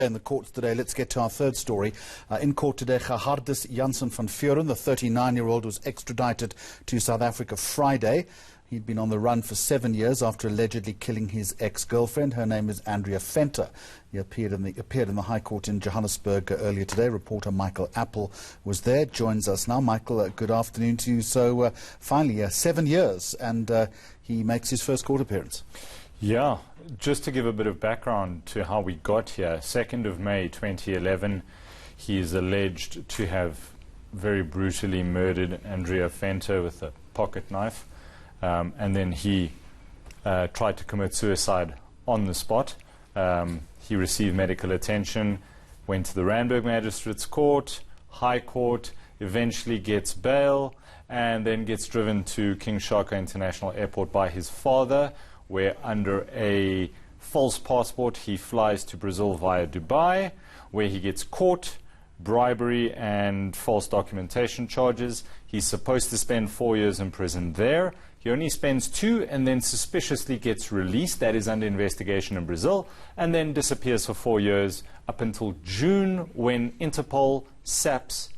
In the courts today, let's get to our third story. In court today, Gerhardus Jansen van Vuuren, the 39-year-old, was extradited to South Africa Friday. He'd been on the run for 7 years after allegedly killing his ex-girlfriend. Her name is Andrea Venter. He appeared in the High Court in Johannesburg earlier today. Reporter Michael Appel was there, joins us now. Michael, good afternoon to you. So finally, 7 years, and he makes his first court appearance. Yeah, just to give a bit of background to how we got here, 2nd of May 2011, he is alleged to have very brutally murdered Andrea Venter with a pocket knife, and then he tried to commit suicide on the spot. He received medical attention, went to the Randburg Magistrates Court, High Court, eventually gets bail, and then gets driven to King Shaka International Airport by his father, where under a false passport he flies to Brazil via Dubai, where he gets caught, bribery and false documentation charges. He's supposed to spend 4 years in prison there. He only spends 2 and then suspiciously gets released. That is under investigation in Brazil, and then disappears for 4 years up until June, when Interpol, SAPS,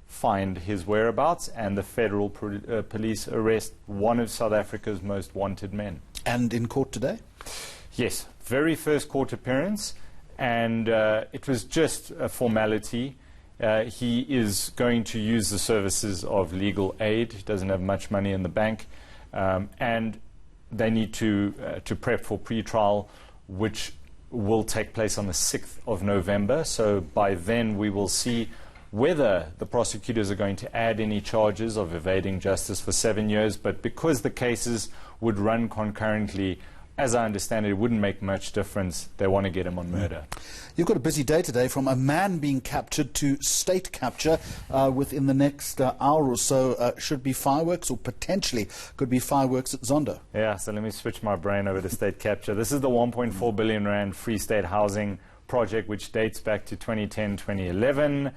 find his whereabouts and the federal police arrest one of South Africa's most wanted men. And in court today? Yes, very first court appearance, and it was just a formality. He is going to use the services of legal aid. He doesn't have much money in the bank, and they need to prep for pre-trial, which will take place on the 6th of November. So by then we will see whether the prosecutors are going to add any charges of evading justice for 7 years. But because the cases would run concurrently, as I understand it, it wouldn't make much difference. They want to get him on murder. You've got a busy day today, from a man being captured to state capture within the next hour or so. Should be fireworks, or potentially could be fireworks at Zondo. Yeah, so let me switch my brain over to state capture. This is the 1.4 billion rand Free State housing project, which dates back to 2010, 2011.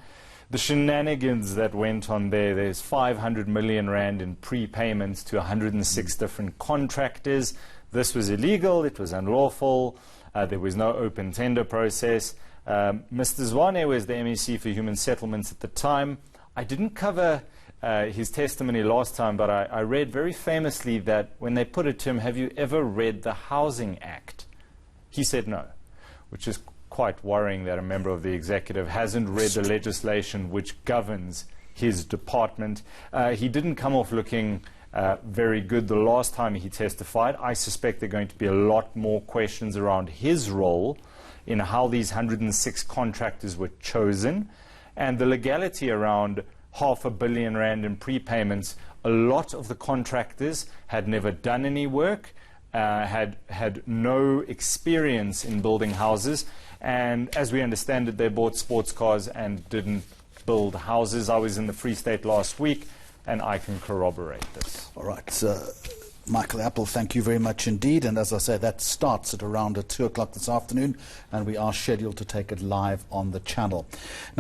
The shenanigans that went on there's 500 million rand in prepayments to 106 different contractors. This was illegal, it was unlawful, there was no open tender process. Mr. Zwane was the MEC for Human Settlements at the time. I didn't cover his testimony last time, but I read very famously that when they put it to him, have you ever read the Housing Act? He said no, which is quite worrying that a member of the executive hasn't read the legislation which governs his department. He didn't come off looking very good the last time he testified. I suspect there are going to be a lot more questions around his role in how these 106 contractors were chosen, and the legality around R500 million in prepayments. A lot of the contractors had never done any work, had no experience in building houses, and as we understand it, they bought sports cars and didn't build houses. I was in the Free State last week, and I can corroborate this. All right, Michael Appel, thank you very much indeed. And as I say, that starts at around 2 o'clock this afternoon, and we are scheduled to take it live on the channel. Now,